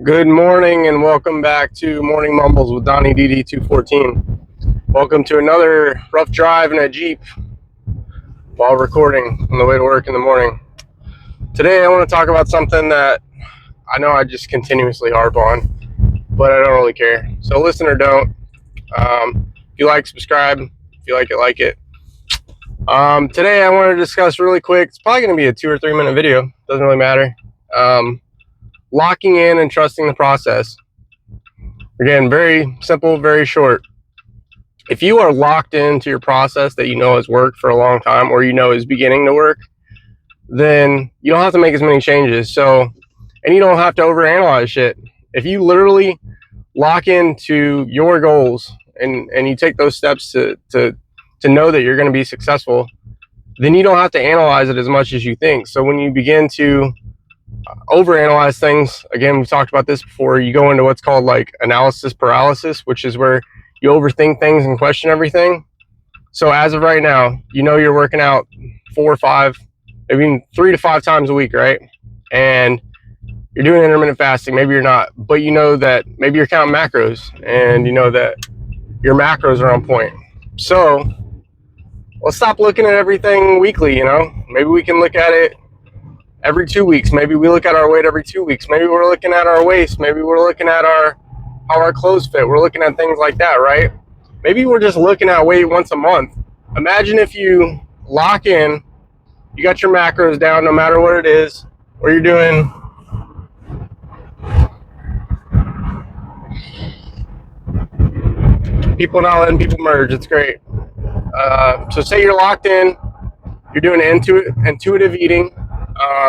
Good morning and welcome back to Morning Mumbles with Donnie DD214. Welcome to another rough drive in a Jeep while recording on the way to work in the morning. Today I want to talk about something that I know I just continuously harp on, but I don't really care. So listen or don't. If you like, subscribe. If you like it. Today I want to discuss really quick. It's probably going to be a 2 or 3 minute video. Doesn't really matter. Locking in and trusting the process. Again, very simple, very short. If you are locked into your process that you know has worked for a long time or you know is beginning to work, then you don't have to make as many changes. And you don't have to overanalyze shit. If you literally lock into your goals and you take those steps to know that you're going to be successful, then you don't have to analyze it as much as you think. So when you begin to overanalyze things, again, we've talked about this before, you go into what's called like analysis paralysis, which is where you overthink things and question everything. So as of right now, you know you're working out 4 or 5, maybe even 3 to 5 times a week, right? And you're doing intermittent fasting, maybe you're not, but you know that maybe you're counting macros and you know that your macros are on point. So let's stop looking at everything weekly, you know? Maybe we can look at it every 2 weeks. Maybe we look at our weight every 2 weeks. Maybe we're looking at our waist. Maybe we're looking at how our clothes fit. We're looking at things like that, right? Maybe we're just looking at weight once a month. Imagine if you lock in, you got your macros down no matter what it is, or you're doing people not letting people merge. It's great. So say you're locked in, you're doing intuitive eating,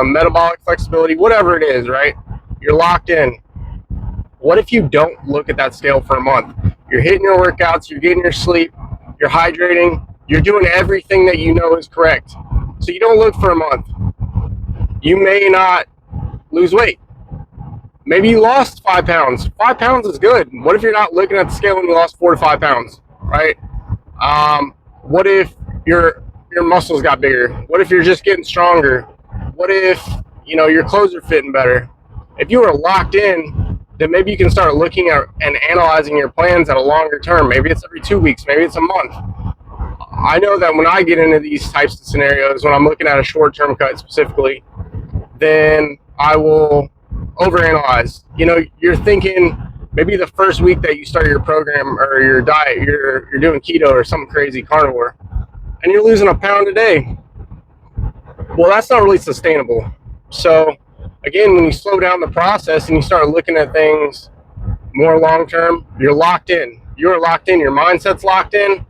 metabolic flexibility, whatever it is, right? You're locked in. What if you don't look at that scale for a month? You're hitting your workouts, you're getting your sleep, you're hydrating, you're doing everything that you know is correct. So you don't look for a month. You may not lose weight. Maybe you lost 5 pounds. 5 pounds is good. What if you're not looking at the scale and you lost 4 to 5 pounds, right? What if your muscles got bigger? What if you're just getting stronger? What if, your clothes are fitting better? If you are locked in, then maybe you can start looking at and analyzing your plans at a longer term. Maybe it's every 2 weeks, maybe it's a month. I know that when I get into these types of scenarios, when I'm looking at a short-term cut specifically, then I will overanalyze. You're thinking maybe the first week that you start your program or your diet, you're doing keto or something crazy, carnivore, and you're losing a pound a day. Well, that's not really sustainable. So again, when you slow down the process and you start looking at things more long term, you're locked in. You're locked in. Your mindset's locked in.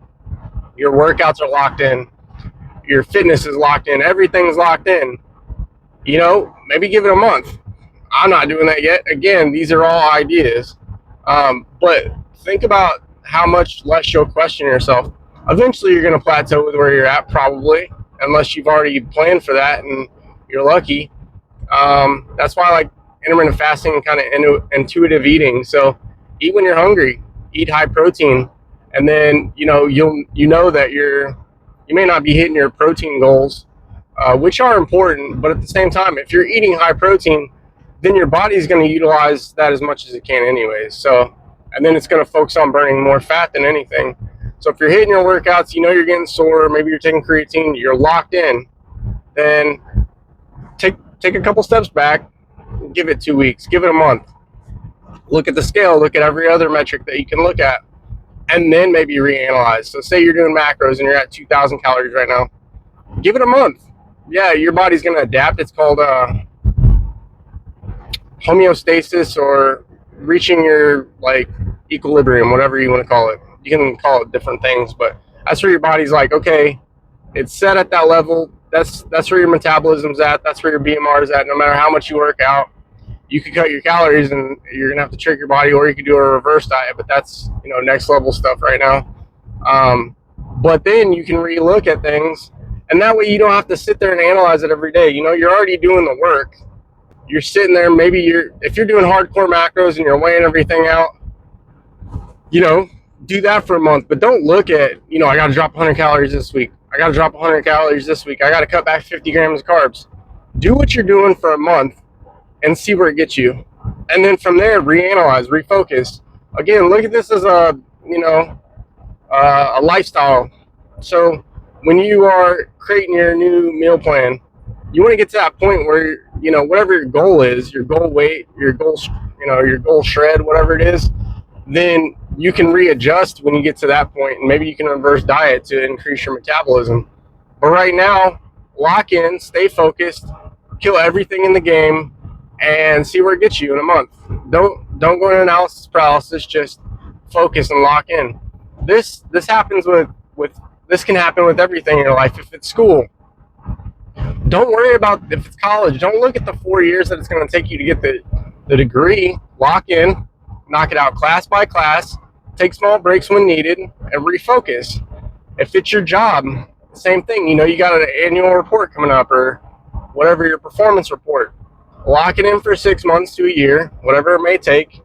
Your workouts are locked in. Your fitness is locked in. Everything's locked in. Maybe give it a month. I'm not doing that yet. Again, these are all ideas. But think about how much less you'll question yourself. Eventually, you're going to plateau with where you're at, probably, unless you've already planned for that and you're lucky. That's why I like intermittent fasting and kind of intuitive eating. So eat when you're hungry, eat high protein, and then you know that you may not be hitting your protein goals, which are important, but at the same time, if you're eating high protein, then your body is going to utilize that as much as it can anyways. So, and then it's going to focus on burning more fat than anything. So if you're hitting your workouts, you're getting sore, maybe you're taking creatine, you're locked in, then take a couple steps back, give it 2 weeks, give it a month. Look at the scale, look at every other metric that you can look at, and then maybe reanalyze. So say you're doing macros and you're at 2,000 calories right now. Give it a month. Yeah, your body's going to adapt. It's called homeostasis, or reaching your equilibrium, whatever you want to call it. You can call it different things, but that's where your body's like, okay, it's set at that level. That's where your metabolism's at. That's where your BMR is at. No matter how much you work out, you could cut your calories and you're gonna have to trick your body, or you could do a reverse diet. But that's next level stuff right now. But then you can relook at things, and that way you don't have to sit there and analyze it every day. You're already doing the work. You're sitting there. Maybe if you're doing hardcore macros and you're weighing everything out, do that for a month. But don't look at I got to drop 100 calories this week. I got to drop 100 calories this week. I got to cut back 50 grams of carbs. Do what you're doing for a month and see where it gets you. and then from there, reanalyze, refocus. Again, look at this as a, a lifestyle. So when you are creating your new meal plan, you want to get to that point where, whatever your goal is, your goal weight, your goal, your goal shred, whatever it is, then you can readjust when you get to that point, and maybe you can reverse diet to increase your metabolism. But right now, lock in, stay focused, kill everything in the game, and see where it gets you in a month. Don't go into analysis paralysis. Just focus and lock in. This happens with this can happen with everything in your life. If it's school, don't worry about if it's college. Don't look at the 4 years that it's going to take you to get the degree. Lock in, knock it out class by class, take small breaks when needed, and refocus. If it's your job, same thing. You got an annual report coming up or whatever, your performance report. Lock it in for 6 months to a year, whatever it may take.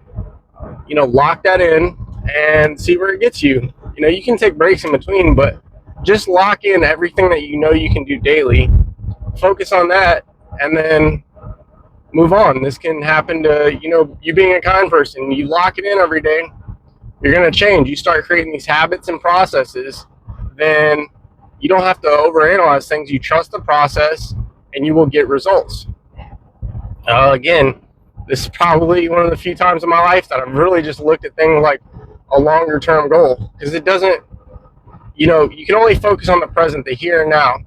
Lock that in and see where it gets you. You can take breaks in between, but just lock in everything that you can do daily. Focus on that, and then move on. This can happen to, you being a kind person. You lock it in every day, you're going to change. You start creating these habits and processes, then you don't have to overanalyze things. You trust the process, and you will get results. Again, this is probably one of the few times in my life that I've really just looked at things like a longer term goal, because it doesn't, you can only focus on the present, the here and now.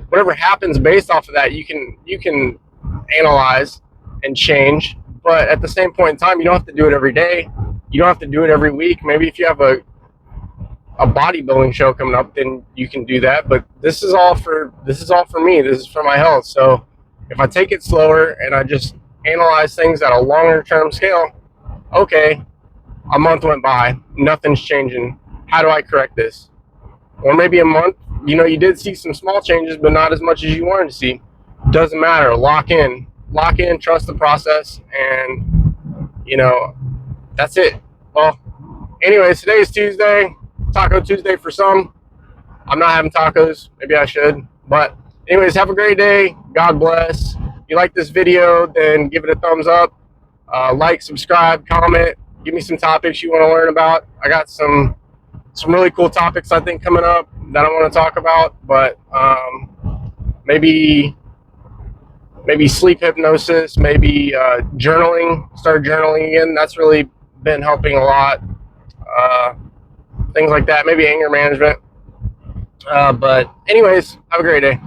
Whatever happens based off of that, you can analyze and change, but at the same point in time, you don't have to do it every day. You don't have to do it every week. Maybe if you have a bodybuilding show coming up, then you can do that. But this is all for me. This is for my health. So if I take it slower and I just analyze things at a longer term scale, okay, a month went by, nothing's changing. How do I correct this? Or maybe a month, you did see some small changes, but not as much as you wanted to see. Doesn't matter. Lock in, trust the process, and that's it. Well, anyways, today is Tuesday, Taco Tuesday for some. I'm not having tacos. Maybe I should. But anyways, have a great day. God bless. If you like this video, then give it a thumbs up. Like, subscribe, comment. Give me some topics you want to learn about. I got some really cool topics I think coming up that I want to talk about. But maybe sleep hypnosis, maybe journaling. Start journaling again. That's really been helping a lot. Things like that. Maybe anger management. But anyways, have a great day.